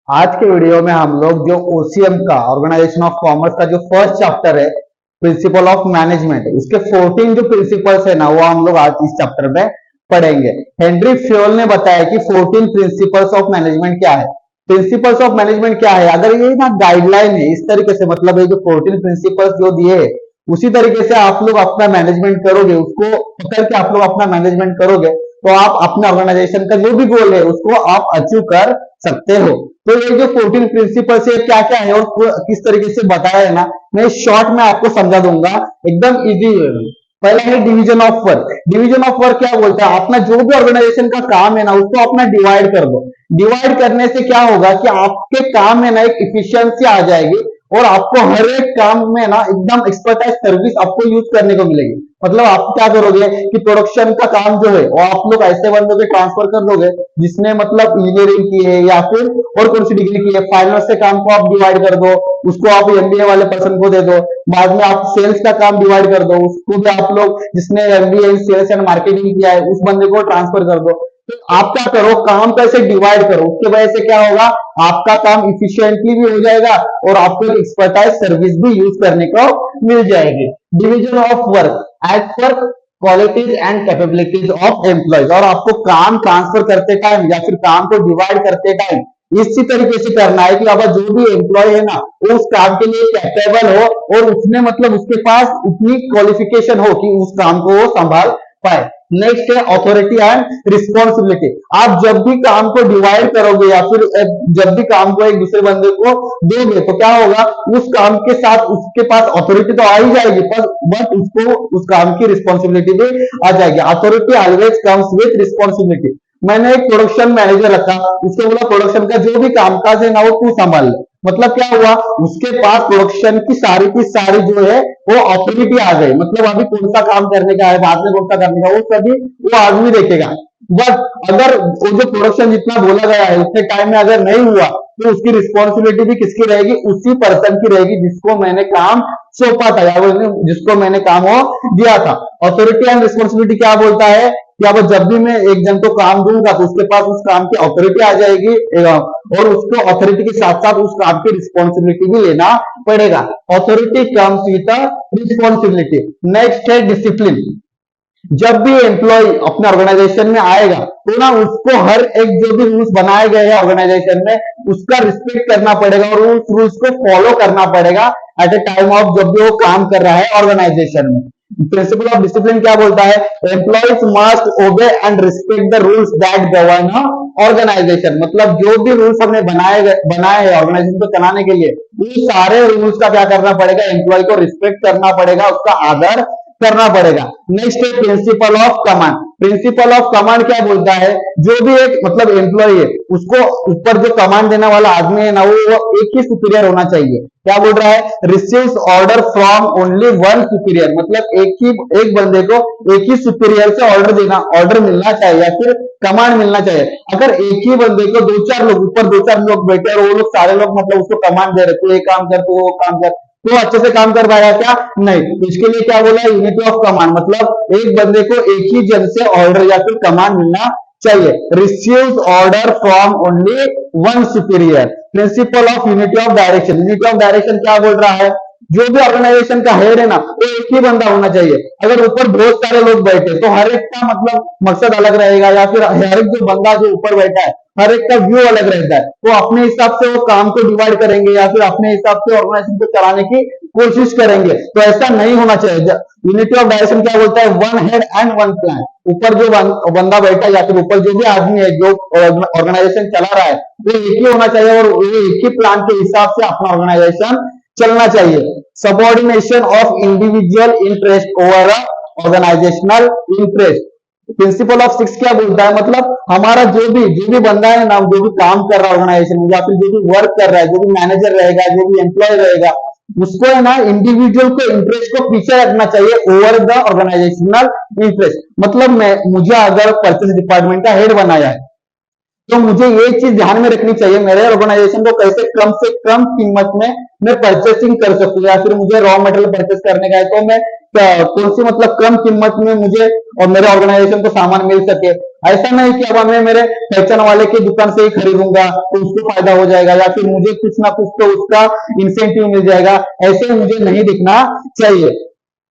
आज के वीडियो में हम लोग जो ओसीएम का ऑर्गेनाइजेशन ऑफ कॉमर्स का जो फर्स्ट चैप्टर है प्रिंसिपल ऑफ मैनेजमेंट, उसके 14 जो प्रिंसिपल्स है ना वो हम लोग आज इस चैप्टर में पढ़ेंगे। हेनरी फ्योल ने बताया कि 14 प्रिंसिपल्स ऑफ मैनेजमेंट क्या है। प्रिंसिपल्स ऑफ मैनेजमेंट क्या है, अगर ये ना गाइडलाइन है इस तरीके से, मतलब ये जो 14 प्रिंसिपल्स जो दिए उसी तरीके से आप लोग अपना मैनेजमेंट करोगे, उसको पकड़ के आप लोग अपना मैनेजमेंट करोगे तो आप अपने ऑर्गेनाइजेशन का जो भी गोल है उसको आप अचीव कर सकते हो। तो ये जो 14 प्रिंसिपल्स है क्या क्या है और किस तरीके से बताया है ना, मैं शॉर्ट में आपको समझा दूंगा, एकदम इजी। पहला है division of work. Division of work क्या बोलता है, अपना जो भी ऑर्गेनाइजेशन का काम है ना उसको अपना डिवाइड कर दो। डिवाइड करने से क्या होगा कि आपके काम में ना एक इफिशियंसी आ जाएगी और आपको हर एक काम में ना एकदम एक्सपर्टाइज सर्विस आपको यूज करने को मिलेगी। मतलब आप क्या करोगे कि प्रोडक्शन का काम जो है वो आप लोग ऐसे बंदों के ट्रांसफर कर दोगे जिसने मतलब इंजीनियरिंग की है या फिर और कौन सी डिग्री की है, फाइनेंस से काम को आप डिवाइड कर दो, उसको आप एमबीए वाले पर्सन को दे दो। बाद में आप सेल्स का काम डिवाइड कर दो, उसको भी आप लोग जिसने एमबीए सेल्स एंड मार्केटिंग किया है उस बंदे को ट्रांसफर कर दो। तो आप क्या करो, काम कैसे डिवाइड करो, उसके वजह से क्या होगा, आपका काम इफिशियंटली भी हो जाएगा और आपको एक्सपर्टाइज सर्विस भी यूज करने को मिल जाएगी। Division of work as per qualities and capabilities of employees, और आपको काम ट्रांसफर करते टाइम या फिर काम को डिवाइड करते टाइम इसी तरीके से करना है कि अब जो भी एम्प्लॉय है ना वो उस काम के लिए कैपेबल हो और उसने मतलब उसके पास उतनी क्वालिफिकेशन हो कि उस काम को वो संभाल पाए। नेक्स्ट है अथॉरिटी एंड रिस्पॉन्सिबिलिटी। आप जब भी काम को डिवाइड करोगे या फिर जब भी काम को एक दूसरे बंदे को दोगे तो क्या होगा, उस काम के साथ उसके पास अथॉरिटी तो आ ही जाएगी पर बट उसको उस काम की रिस्पॉन्सिबिलिटी भी आ जाएगी। Authority always comes with responsibility. मैंने एक प्रोडक्शन मैनेजर रखा, उसको बोला प्रोडक्शन का जो भी कामकाज है ना वो तू संभाल ले। मतलब क्या हुआ, उसके पास प्रोडक्शन की सारी जो है वो अथॉरिटी आ गई। मतलब अभी कौन सा काम करने का है, बाद में कौन सा करने का, वो सभी वो आदमी देखेगा। बट अगर वो जो प्रोडक्शन जितना बोला गया है उतने टाइम में अगर नहीं हुआ तो उसकी रिस्पॉन्सिबिलिटी भी किसकी रहेगी, उसी पर्सन की रहेगी जिसको मैंने काम सौंपा था या जिसको मैंने काम वो दिया था। अथॉरिटी एंड रिस्पॉन्सिबिलिटी क्या बोलता है कि अब जब भी मैं एक जन को काम दूंगा तो उसके पास उस काम की अथॉरिटी आ जाएगी और उसको अथॉरिटी के साथ साथ उस काम की रिस्पॉन्सिबिलिटी भी लेना पड़ेगा। Authority comes with responsibility. Next है डिसिप्लिन। जब भी एम्प्लॉय अपने ऑर्गेनाइजेशन में आएगा तो ना उसको हर एक जो भी रूल्स बनाए गए हैं ऑर्गेनाइजेशन में उसका रिस्पेक्ट करना पड़ेगा और उस रूल्स को फॉलो करना पड़ेगा एट ए टाइम ऑफ जब भी वो काम कर रहा है ऑर्गेनाइजेशन में। प्रिंसिपल ऑफ डिसिप्लिन क्या बोलता है, employees must obey and respect the rules that govern organisation. मतलब जो भी रूल्स हमने बनाए हैं ऑर्गेनाइजेशन को चलाने के लिए, उन सारे रूल्स का क्या करना पड़ेगा, एम्प्लॉय को रिस्पेक्ट करना पड़ेगा, उसका आदर करना पड़ेगा। नेक्स्ट है principle of command. Principle of command क्या बोलता है, जो भी एक मतलब एम्प्लॉय है उसको ऊपर जो कमांड देने वाला आदमी है ना वो एक ही सुपीरियर होना चाहिए। क्या बोल रहा है, receives order from only one superior. मतलब एक बंदे को एक ही सुपीरियर से ऑर्डर मिलना चाहिए या फिर कमांड मिलना चाहिए। अगर एक ही बंदे को दो चार लोग बैठे और वो लोग सारे लोग मतलब उसको कमांड दे रहे, तू ये काम कर, तू वो काम कर, तो अच्छे से काम कर पाएगा क्या, नहीं। तो इसके लिए क्या बोला है, यूनिटी ऑफ कमांड। मतलब एक बंदे को एक ही जन से ऑर्डर या फिर कमांड मिलना चाहिए। Receives order from only one superior. Principle of unity of direction. Unity of direction क्या बोल रहा है, जो भी ऑर्गेनाइजेशन का हेड है ना वो एक ही बंदा होना चाहिए। अगर ऊपर बहुत सारे लोग बैठे तो हर एक का मतलब मकसद अलग रहेगा या फिर हर एक जो बंदा जो ऊपर बैठा है हर एक का व्यू अलग रहता है, तो अपने हिसाब से वो काम को डिवाइड करेंगे या फिर अपने हिसाब से ऑर्गेनाइजेशन को चलाने की कोशिश करेंगे। तो ऐसा नहीं होना चाहिए। यूनिटी ऑफ डायरेक्शन क्या बोलता है, one head and one plan. ऊपर जो बंदा बैठा है या फिर ऊपर जो भी आदमी है जो ऑर्गेनाइजेशन चला रहा है वो एक ही होना चाहिए और वो एक ही प्लान के हिसाब से अपना ऑर्गेनाइजेशन चलना चाहिए। Subordination of individual interest over organisational interest. Principle of 6 क्या बोलता है, मतलब हमारा जो भी बंदा है ना, जो भी काम कर रहा है ऑर्गेनाइजेशन में या फिर जो भी वर्क कर रहा है, जो भी मैनेजर रहेगा, जो भी एम्प्लॉय रहेगा, उसको है ना इंडिविजुअल को इंटरेस्ट को पीछे रखना चाहिए ओवर द ऑर्गेनाइजेशनल इंटरेस्ट। मतलब मुझे अगर परचेस डिपार्टमेंट का हेड बनाया है तो मुझे ये चीज ध्यान में रखनी चाहिए, मेरे ऑर्गेनाइजेशन को कैसे कम से कम कीमत में मैं परचेसिंग कर सकूं, या फिर मुझे रॉ मटेरियल परचेस करने का है तो मैं कौन सी मतलब कम कीमत में मुझे और मेरे ऑर्गेनाइजेशन को सामान मिल सके। ऐसा नहीं कि अब मैं मेरे पहचान वाले की दुकान से ही खरीदूंगा तो उसको फायदा हो जाएगा या फिर मुझे कुछ ना कुछ तो उसका इंसेंटिव मिल जाएगा, ऐसे मुझे नहीं दिखना चाहिए।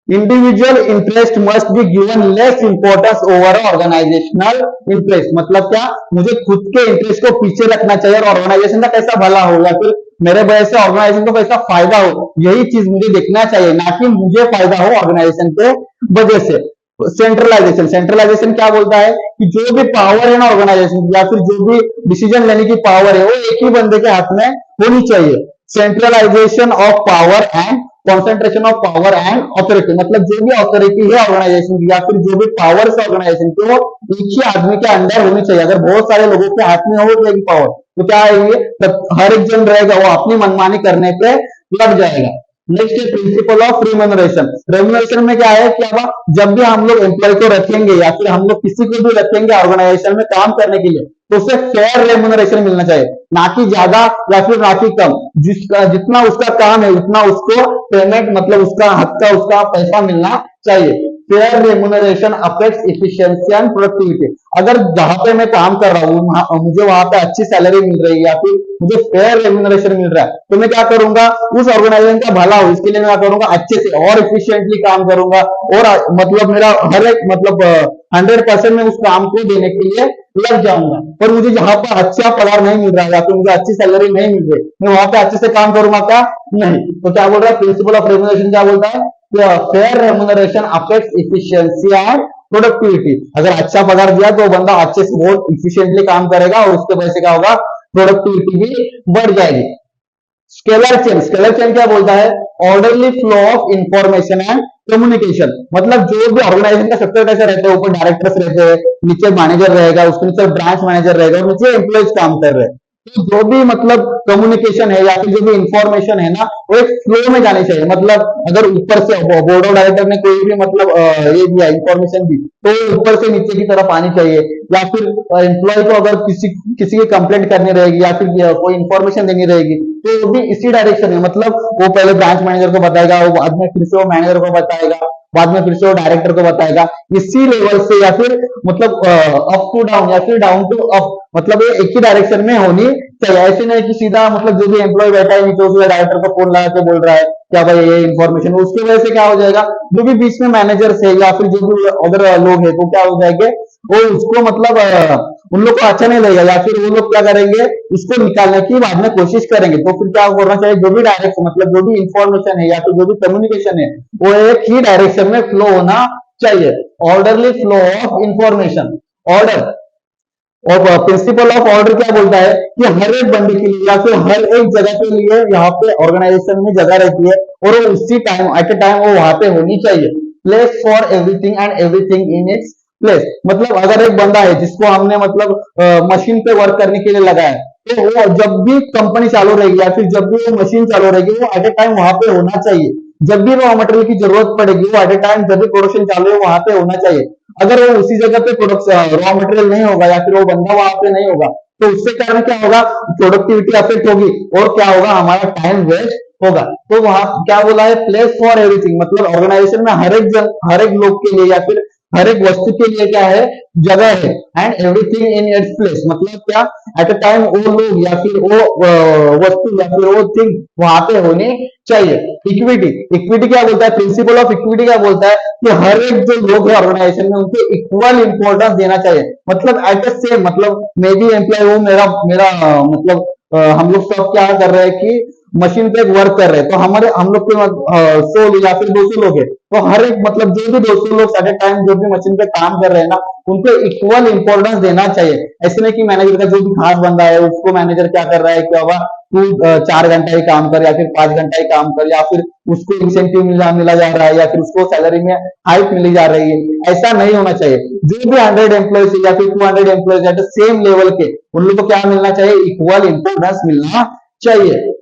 Individual interest must be given less importance over organisational interest, मतलब क्या, मुझे खुद के इंटरेस्ट को पीछे रखना चाहिए और ऑर्गेनाइजेशन का कैसा भला हो या फिर मेरे वजह से ऑर्गेनाइजेशन को कैसा फायदा हो, यही चीज मुझे देखना चाहिए, ना कि मुझे फायदा हो ऑर्गेनाइजेशन के वजह से। सेंट्रलाइजेशन, सेंट्रलाइजेशन क्या बोलता है कि जो भी पावर है ना ऑर्गेनाइजेशन की या फिर जो भी डिसीजन लेने की पावर है वो एक ही बंदे के हाथ में होनी चाहिए। Centralisation of power and concentration of power and authority, मतलब जो भी ऑथोरिटी है ऑर्गेनाइजेशन की या फिर जो भी पावर है ऑर्गेनाइजेशन की वो एक ही आदमी के अंडर होनी चाहिए। अगर बहुत सारे लोगों के हाथ में हो जाएगी पावर तो क्या है, हर एक जन रहेगा वो अपनी मनमानी करने पे लग जाएगा। नेक्स्ट है प्रिंसिपल ऑफ रिम्यूनरेशन। रिम्यूनरेशन में क्या है कि अब जब भी हम लोग एम्प्लॉय को रखेंगे या फिर हम लोग किसी को भी रखेंगे ऑर्गेनाइजेशन में काम करने के लिए तो उसे फेयर रेम्यूनरेशन मिलना चाहिए, ना कि ज्यादा या फिर ना कि कम। जिसका जितना उसका काम है उतना उसको पेमेंट, मतलब उसका हक का उसका पैसा मिलना चाहिए। Fair remuneration affects efficiency and productivity. अगर जहां पे मैं काम कर रहा हूँ मुझे वहां पे अच्छी सैलरी मिल रही है या फिर मुझे फेयर रेम्यूनरेशन मिल रहा है तो मैं क्या करूंगा, उस ऑर्गेनाइजेशन का भला हो इसके लिए मैं क्या करूंगा, अच्छे से और इफिशियंटली काम करूंगा और मतलब मेरा हर एक मतलब 100% में उस काम को देने के लिए लग जाऊंगा। पर मुझे जहां पर अच्छा पगार नहीं मिल रहा है या फिर मुझे अच्छी सैलरी नहीं मिल रही, मैं वहां पे अच्छे से काम करूंगा क्या, नहीं। तो क्या बोल रहा है प्रिंसिपल ऑफ रेम्यूनरेशन, क्या बोलता है, fair remuneration affects efficiency and productivity. अगर अच्छा पगार दिया तो बंदा अच्छे से बहुत इफिशियंटली काम करेगा और उसके वजह से क्या होगा, प्रोडक्टिविटी भी बढ़ जाएगी। स्केलर चेन, स्केलर चेन क्या बोलता है, orderly flow of information and communication, मतलब जो भी ऑर्गेनाइजेशन का स्ट्रक्चर कैसा रहता है, ऊपर डायरेक्टर्स रहते हैं, नीचे मैनेजर रहेगा, उसके नीचे ब्रांच मैनेजर रहेगा और नीचे एम्प्लॉयज काम कर रहे हैं। तो जो भी मतलब कम्युनिकेशन है या फिर जो भी इंफॉर्मेशन है ना वो एक फ्लो में जानी चाहिए। मतलब अगर ऊपर से बोर्ड ऑफ डायरेक्टर ने कोई भी मतलब ये दिया इंफॉर्मेशन दी तो ऊपर से नीचे की तरफ आनी चाहिए, या फिर एम्प्लॉय को अगर किसी किसी की कंप्लेंट करनी रहेगी या फिर कोई इंफॉर्मेशन देनी रहेगी तो वो भी इसी डायरेक्शन में, मतलब वो पहले ब्रांच मैनेजर को बताएगा, वो बाद में फिर से वो मैनेजर को बताएगा, बाद में फिर से वो डायरेक्टर को बताएगा, इसी लेवल से या फिर मतलब अप टू डाउन या फिर डाउन टू अप, मतलब ये एक ही डायरेक्शन में होनी चाहिए। ऐसे नहीं कि सीधा मतलब जो भी एम्प्लॉय बैठा है नीचे उसके डायरेक्टर को फोन लगा के बोल रहा है क्या भाई ये इन्फॉर्मेशन, उसकी वजह से क्या हो जाएगा, जो भी बीच में मैनेजर है या फिर जो भी अदर लोग है वो क्या हो जाएंगे, वो उसको मतलब उन लोग को अच्छा नहीं लगेगा या फिर वो लोग क्या करेंगे, उसको निकालने की बाद में कोशिश करेंगे। तो फिर क्या करना चाहिए, जो भी डायरेक्शन मतलब जो भी इंफॉर्मेशन है या फिर जो भी कम्युनिकेशन है वो एक ही डायरेक्शन में फ्लो होना चाहिए। Orderly flow of information, order और प्रिंसिपल ऑफ ऑर्डर क्या बोलता है कि हर एक बंदे के लिए या फिर हर एक जगह के लिए यहाँ पे ऑर्गेनाइजेशन में जगह रहती है और वो उसी टाइम एट ए टाइम वो वहां पे होनी चाहिए। Place for everything and everything in its place, मतलब अगर एक बंदा है जिसको हमने मतलब मशीन पे वर्क करने के लिए लगाया तो वो जब भी कंपनी चालू रहेगी या फिर जब भी वो मशीन चालू रहेगी वो एट ए टाइम वहां पे होना चाहिए। जब भी रॉ मटेरियल की जरूरत पड़ेगी वो एट ए टाइम जब भी प्रोडक्शन चालू है वहां पे होना चाहिए। अगर वो उसी जगह पे प्रोडक्शन रॉ मटेरियल नहीं होगा या फिर वो बंदा वहां पे नहीं होगा तो उससे कारण क्या होगा, प्रोडक्टिविटी अफेक्ट होगी और क्या होगा, हमारा टाइम वेस्ट होगा। तो वहां क्या बोला है, प्लेस फॉर एवरीथिंग, मतलब ऑर्गेनाइजेशन में हर एक लोग के लिए या फिर हर एक वस्तु के लिए क्या है, जगह है। And everything in its place, मतलब क्या, एट अ टाइम वो लोग या फिर वो वस्तु या फिर वो थिंग वहां पे होनी चाहिए। इक्विटी, इक्विटी क्या बोलता है, प्रिंसिपल ऑफ इक्विटी क्या बोलता है कि हर एक जो लोग है ऑर्गेनाइजेशन में उनको इक्वल इंपॉर्टेंस देना चाहिए। मतलब एट द सेम, मतलब मैं भी एम्प्लॉय हूँ, मेरा मेरा मतलब हम लोग सब क्या कर रहे हैं कि मशीन पे वर्क कर रहे हैं तो हमारे हम लोग के 100 या फिर 200 लोग हैं तो हर एक मतलब जो भी 200 लोग एट ए टाइम जो भी मशीन पे काम कर रहे हैं ना उनको इक्वल इंपॉर्टेंस देना चाहिए। ऐसे नहीं कि मैनेजर का जो भी खास बंदा है उसको मैनेजर क्या कर रहा है कि बाबा तू 4 घंटा ही काम कर या फिर 5 घंटा ही काम कर या फिर उसको इंसेंटिव मिला जा रहा है या फिर उसको सैलरी में हाइक मिली जा रही है, ऐसा नहीं होना चाहिए। जो भी 100 एम्प्लॉयज या फिर 200 एम्प्लॉयज एट सेम लेवल के उन लोग को क्या मिलना चाहिए, इक्वल इंपॉर्टेंस मिलना चाहिए।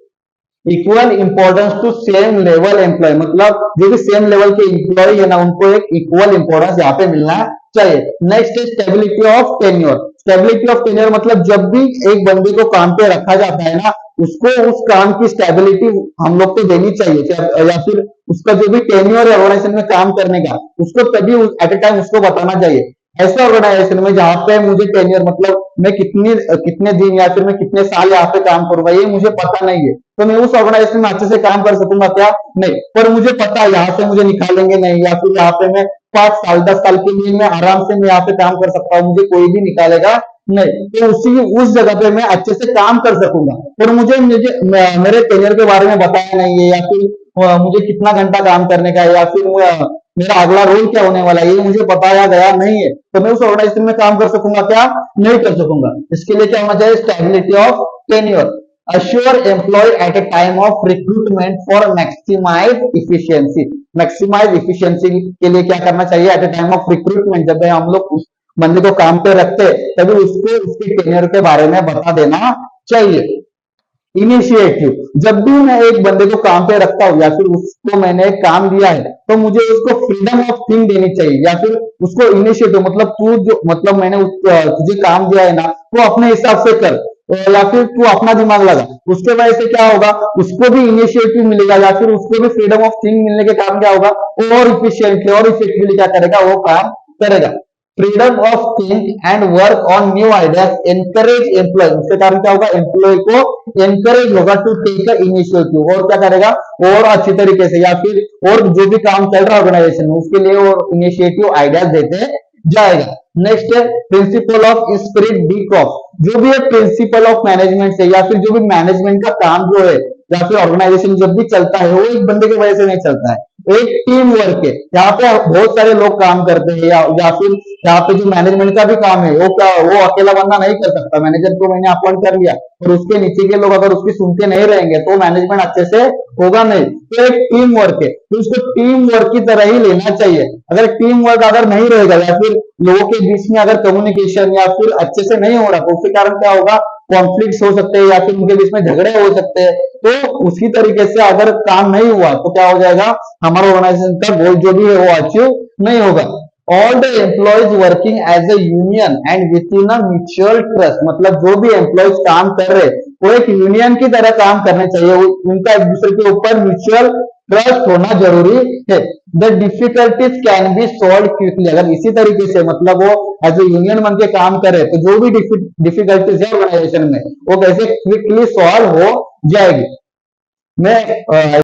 Equal importance to same level employee, मतलब जो भी सेम लेवल के एम्प्लॉय है ना उनको एक इक्वल इंपॉर्टेंस यहाँ पे मिलना चाहिए। नेक्स्ट है stability of tenure. Stability of tenure मतलब जब भी एक बंदे को काम पे रखा जाता है ना उसको उस काम की स्टेबिलिटी हम लोग को देनी चाहिए या फिर उसका जो भी टेन्योर है ऑर्गेनाइजेशन में काम करने का उसको तभी एट ए टाइम उसको बताना चाहिए। ऐसे ऑर्गेनाइजेशन में जहां पे मुझे टेन्योर मतलब मैं कितने दिन या फिर मैं कितने साल यहाँ पे काम करूंगा ये मुझे पता नहीं है, तो मैं उस ऑर्गेनाइजेशन में अच्छे से काम कर सकूंगा क्या? नहीं। पर मुझे पता है यहाँ से मुझे निकालेंगे नहीं, या फिर यहाँ पे मैं 5 साल 10 साल के लिए मैं आराम से मैं यहाँ पे काम कर सकता हूँ, मुझे कोई भी निकालेगा नहीं, तो उसी उस जगह पे मैं अच्छे से काम कर सकूंगा। और मुझे मुझे मेरे टेन्योर के बारे में बताया नहीं है, या फिर मुझे कितना घंटा काम करने का है, या फिर मेरा अगला रोल क्या होने वाला है ये मुझे बताया गया नहीं है, तो मैं उस ऑर्गेनाइजेशन में काम कर सकूंगा क्या? नहीं कर सकूंगा। इसके लिए क्या होना चाहिए? Stability of tenure. Assure employee at a time of recruitment for maximise efficiency. Maximise efficiency के लिए क्या करना चाहिए? At a time of recruitment, जब हम लोग उस बंदे को काम पे रखते तभी उसको उसके टेन्योर के बारे में बता देना चाहिए। इनिशिएटिव, जब भी मैं एक बंदे को काम पे रखता हूँ या फिर उसको मैंने एक काम दिया है तो मुझे उसको फ्रीडम ऑफ थिंक देनी चाहिए, या फिर उसको इनिशिएटिव मतलब तू जो मतलब मैंने तुझे काम दिया है ना तू अपने हिसाब से कर, या फिर तू अपना दिमाग लगा। उसके वजह से क्या होगा? उसको भी इनिशिएटिव मिलेगा, या फिर उसको भी फ्रीडम ऑफ थिंक मिलने के कारण क्या होगा? और इफिशियंटली और इफेक्टिवली क्या करेगा? वो काम करेगा। Freedom of think and work on new ideas encourage employee, उसके कारण क्या होगा? एम्प्लॉय को एनकरेज होगा टू टेक अ इनिशिएटिव, और क्या करेगा? और अच्छी तरीके से, या फिर और जो भी काम चल रहा है ऑर्गेनाइजेशन में उसके लिए और इनिशिएटिव आइडियाज देते जाएगा। नेक्स्ट है principle of spirit D corp. जो भी है प्रिंसिपल ऑफ मैनेजमेंट से, या फिर जो भी मैनेजमेंट का काम जो है या फिर ऑर्गेनाइजेशन जब भी चलता है वो एक बंदे की वजह से नहीं चलता है, एक टीम वर्क है। यहाँ पे बहुत सारे लोग काम करते हैं, या फिर यहाँ पे जो मैनेजमेंट का भी काम है वो अकेला बंदा नहीं कर सकता। मैनेजर को मैंने अपॉइंट कर लिया और उसके नीचे के लोग अगर उसकी सुनते नहीं रहेंगे तो मैनेजमेंट अच्छे से होगा नहीं। तो एक टीम वर्क है, तो उसको टीम वर्क की तरह ही लेना चाहिए। अगर टीम वर्क अगर नहीं रहेगा, या फिर लोगों के बीच में अगर कम्युनिकेशन या फिर अच्छे से नहीं हो रहा तो उसके कारण क्या होगा? कॉन्फ्लिक्ट हो सकते हैं, या फिर उनके बीच में झगड़े हो सकते हैं। तो उसी तरीके से अगर काम नहीं हुआ तो क्या हो जाएगा? हमारा ऑर्गेनाइजेशन का गोल जो भी है वो अचीव नहीं होगा। All the employees working as a union and with in a mutual trust, मतलब जो भी एम्प्लॉयज काम कर रहे वो एक यूनियन की तरह काम करने चाहिए, उनका एक दूसरे के ऊपर म्यूचुअल ट्रस्ट होना जरूरी है। The difficulties can be solve quickly, अगर इसी तरीके से मतलब वो एज ए यूनियन बन के काम करे तो जो भी डिफिकल्टीज है ऑर्गेनाइजेशन में वो कैसे क्विकली सॉल्व हो जाएगी। मैं